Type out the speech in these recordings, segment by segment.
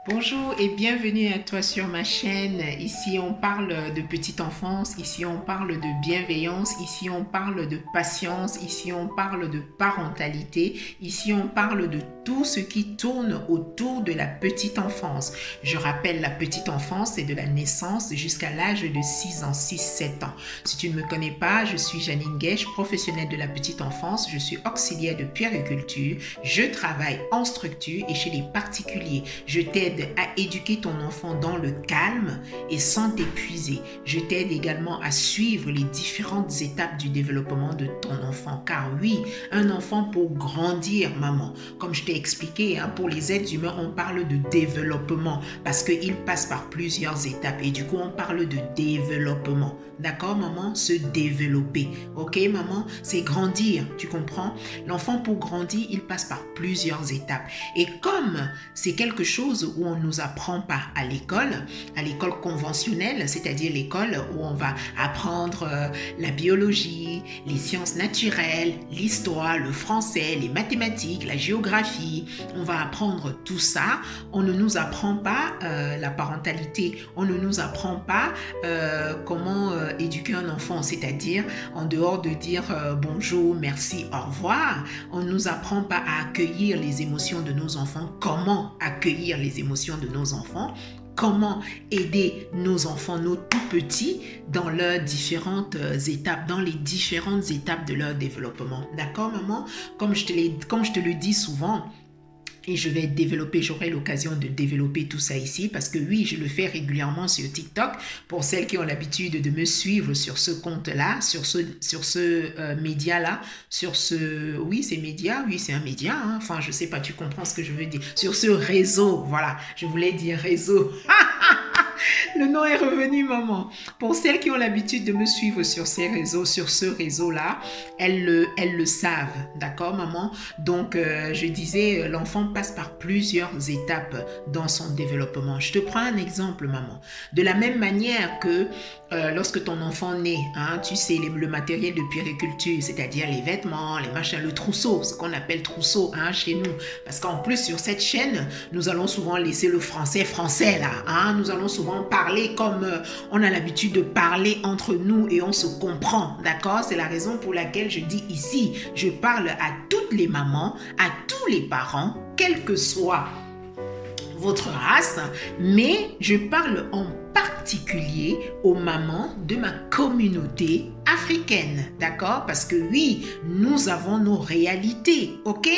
Bonjour et bienvenue à toi sur ma chaîne. Ici on parle de petite enfance, ici on parle de bienveillance, ici on parle de patience, ici on parle de parentalité, ici on parle de tout ce qui tourne autour de la petite enfance. Je rappelle, la petite enfance, c'est de la naissance jusqu'à l'âge de 6 ans, 6-7 ans. Si tu ne me connais pas, je suis Janine Guèche, professionnelle de la petite enfance, je suis auxiliaire de puériculture, je travaille en structure et chez les particuliers. Je t'aide à éduquer ton enfant dans le calme et sans t'épuiser. Je t'aide également à suivre les différentes étapes du développement de ton enfant. Car oui, un enfant pour grandir, maman, comme je t'ai expliqué, pour les êtres humains, on parle de développement parce qu'il passe par plusieurs étapes et du coup, on parle de développement. D'accord, maman? Se développer. Ok, maman? C'est grandir, tu comprends? L'enfant, pour grandir, il passe par plusieurs étapes. Et comme c'est quelque chose où on ne nous apprend pas à l'école conventionnelle, c'est-à-dire l'école où on va apprendre la biologie, les sciences naturelles, l'histoire, le français, les mathématiques, la géographie, on va apprendre tout ça. On ne nous apprend pas la parentalité, on ne nous apprend pas comment éduquer un enfant, c'est-à-dire en dehors de dire bonjour, merci, au revoir, on ne nous apprend pas à accueillir les émotions de nos enfants, comment accueillir les émotions de nos enfants, comment aider nos enfants, nos tout petits, dans leurs différentes étapes, dans les différentes étapes de leur développement. D'accord, maman? Comme je te le dis souvent, et je vais développer, j'aurai l'occasion de développer tout ça ici parce que oui, je le fais régulièrement sur TikTok. Pour celles qui ont l'habitude de me suivre sur ce compte-là, sur ce média-là, oui, c'est média, oui, c'est un média, enfin, je sais pas, tu comprends ce que je veux dire. Sur ce réseau, voilà, je voulais dire réseau. Le nom est revenu, maman. Pour celles qui ont l'habitude de me suivre sur ces réseaux, sur ce réseau-là, elles le savent. D'accord, maman? Donc, je disais, l'enfant passe par plusieurs étapes dans son développement. Je te prends un exemple, maman. De la même manière que lorsque ton enfant naît, tu sais, le matériel de puériculture, c'est-à-dire les vêtements, les machins, le trousseau, ce qu'on appelle trousseau chez nous. Parce qu'en plus, sur cette chaîne, nous allons souvent laisser le français là. Nous allons souvent parler comme on a l'habitude de parler entre nous et on se comprend. D'accord? C'est la raison pour laquelle je dis ici, je parle à toutes les mamans, à tous les parents, quel que soit votre race, mais je parle en particulier aux mamans de ma communauté africaine, d'accord? Parce que oui, nous avons nos réalités, ok?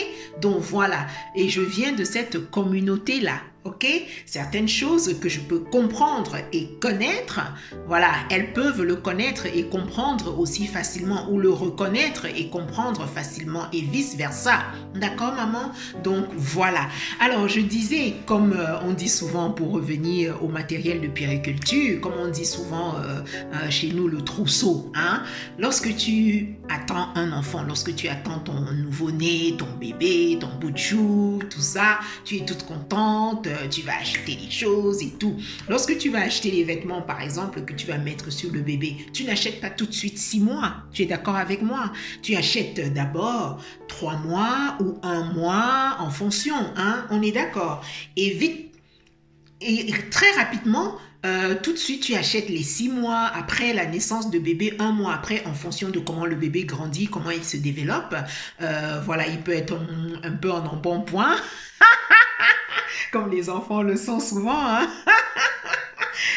Donc voilà, et je viens de cette communauté-là. Ok, certaines choses que je peux comprendre et connaître, voilà, elles peuvent le connaître et comprendre aussi facilement ou le reconnaître et comprendre facilement et vice-versa. D'accord, maman? Donc, voilà. Alors, je disais, comme on dit souvent pour revenir au matériel de puériculture, comme on dit souvent chez nous, le trousseau, lorsque tu attends un enfant, lorsque tu attends ton nouveau-né, ton bébé, ton bout de chou, tout ça, tu es toute contente, tu vas acheter les choses et tout. Lorsque tu vas acheter les vêtements, par exemple, que tu vas mettre sur le bébé, tu n'achètes pas tout de suite 6 mois. Tu es d'accord avec moi? Tu achètes d'abord 3 mois ou 1 mois en fonction. On est d'accord. Et vite, et très rapidement, tout de suite, tu achètes les 6 mois après la naissance de bébé, 1 mois après, en fonction de comment le bébé grandit, comment il se développe. Voilà, il peut être un peu en embonpoint, comme les enfants le sont souvent.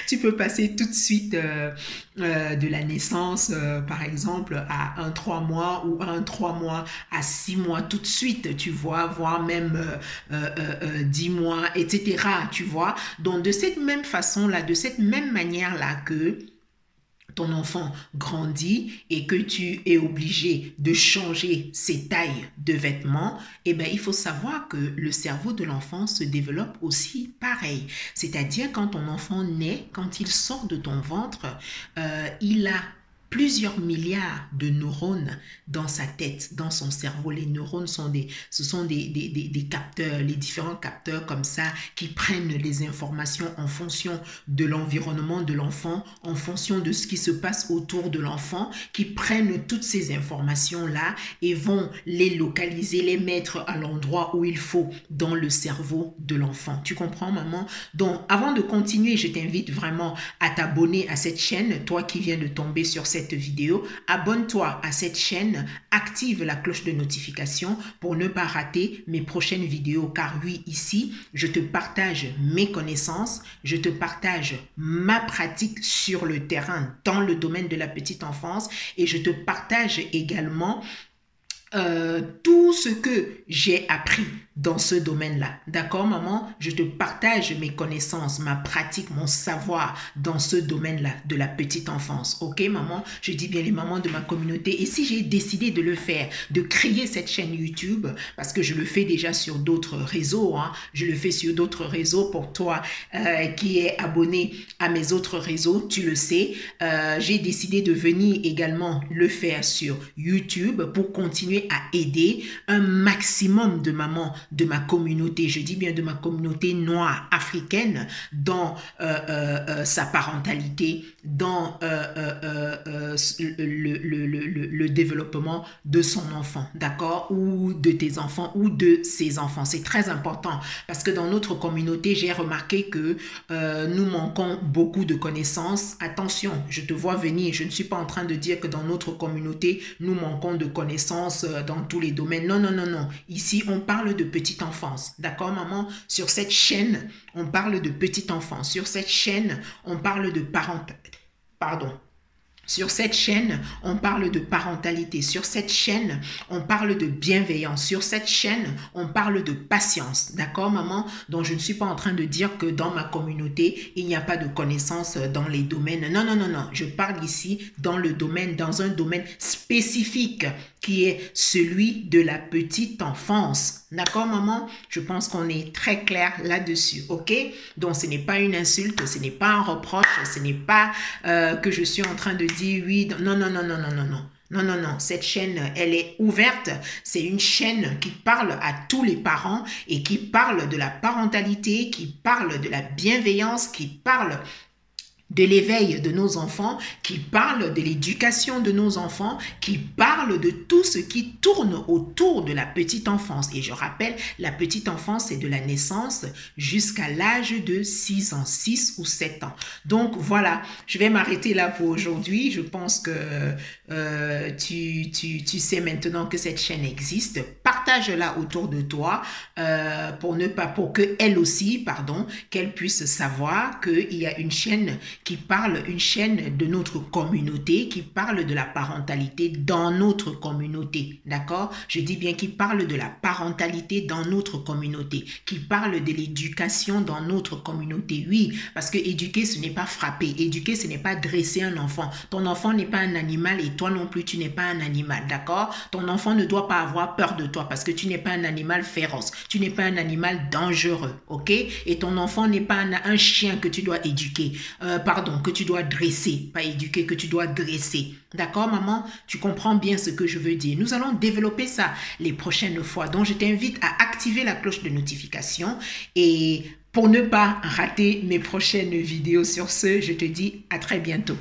Tu peux passer tout de suite de la naissance, par exemple, à un 3 mois ou un 3 mois à 6 mois tout de suite, tu vois, voire même 10 mois, etc., tu vois. Donc, de cette même façon-là, de cette même manière-là que ton enfant grandit et que tu es obligé de changer ses tailles de vêtements, eh bien, il faut savoir que le cerveau de l'enfant se développe aussi pareil. C'est-à-dire quand ton enfant naît, quand il sort de ton ventre, il a plusieurs milliards de neurones dans sa tête, dans son cerveau. Les neurones ce sont des capteurs, les différents capteurs comme ça qui prennent les informations en fonction de l'environnement de l'enfant, en fonction de ce qui se passe autour de l'enfant, qui prennent toutes ces informations-là et vont les localiser, les mettre à l'endroit où il faut dans le cerveau de l'enfant. Tu comprends, maman? Donc, avant de continuer, je t'invite vraiment à t'abonner à cette chaîne. Toi qui viens de tomber sur cette vidéo, abonne-toi à cette chaîne, active la cloche de notification pour ne pas rater mes prochaines vidéos, car oui, ici, je te partage mes connaissances, je te partage ma pratique sur le terrain dans le domaine de la petite enfance et je te partage également tout ce que j'ai appris dans ce domaine-là. D'accord, maman? Je te partage mes connaissances, ma pratique, mon savoir dans ce domaine-là de la petite enfance. Ok, maman? Je dis bien les mamans de ma communauté. Et si j'ai décidé de le faire, de créer cette chaîne YouTube, parce que je le fais déjà sur d'autres réseaux, hein, je le fais sur d'autres réseaux pour toi qui est abonné à mes autres réseaux, tu le sais. J'ai décidé de venir également le faire sur YouTube pour continuer à aider un maximum de mamans de ma communauté, je dis bien de ma communauté noire africaine dans sa parentalité, dans le développement de son enfant, d'accord, ou de tes enfants ou de ses enfants. C'est très important parce que dans notre communauté, j'ai remarqué que nous manquons beaucoup de connaissances. Attention, je te vois venir, je ne suis pas en train de dire que dans notre communauté, nous manquons de connaissances dans tous les domaines. Non, non, non, non. Ici, on parle de petite enfance. D'accord, maman? Sur cette chaîne, on parle de petite enfance. Sur cette chaîne, on parle de Sur cette chaîne, on parle de parentalité. Sur cette chaîne, on parle de bienveillance. Sur cette chaîne, on parle de patience. D'accord, maman? Donc, je ne suis pas en train de dire que dans ma communauté, il n'y a pas de connaissances dans les domaines. Non, non, non, non. Je parle ici dans un domaine spécifique qui est celui de la petite enfance. D'accord, maman? Je pense qu'on est très clair là-dessus, ok? Donc, ce n'est pas une insulte, ce n'est pas un reproche, ce n'est pas que je suis en train de dire oui, non, non, non, non, non, non, non. Non, non, non, cette chaîne, elle est ouverte. C'est une chaîne qui parle à tous les parents et qui parle de la parentalité, qui parle de la bienveillance, qui parle de l'éveil de nos enfants, qui parle de l'éducation de nos enfants, qui parle de tout ce qui tourne autour de la petite enfance. Et je rappelle, la petite enfance, c'est de la naissance jusqu'à l'âge de 6 ans, 6 ou 7 ans. Donc voilà, je vais m'arrêter là pour aujourd'hui. Je pense que tu sais maintenant que cette chaîne existe. Partage-la autour de toi pour que elle aussi, pardon, qu'elle puisse savoir qu'il y a une chaîne une chaîne de notre communauté, qui parle de la parentalité dans notre communauté, d'accord? Je dis bien qui parle de la parentalité dans notre communauté, qui parle de l'éducation dans notre communauté, oui, parce que éduquer, ce n'est pas frapper, éduquer, ce n'est pas dresser un enfant. Ton enfant n'est pas un animal et toi non plus, tu n'es pas un animal, d'accord? Ton enfant ne doit pas avoir peur de toi parce que tu n'es pas un animal féroce, tu n'es pas un animal dangereux, ok? Et ton enfant n'est pas un chien que tu dois éduquer, que tu dois dresser, pas éduquer, que tu dois dresser. D'accord, maman? Tu comprends bien ce que je veux dire. Nous allons développer ça les prochaines fois. Donc, je t'invite à activer la cloche de notification et pour ne pas rater mes prochaines vidéos. Sur ce, je te dis à très bientôt.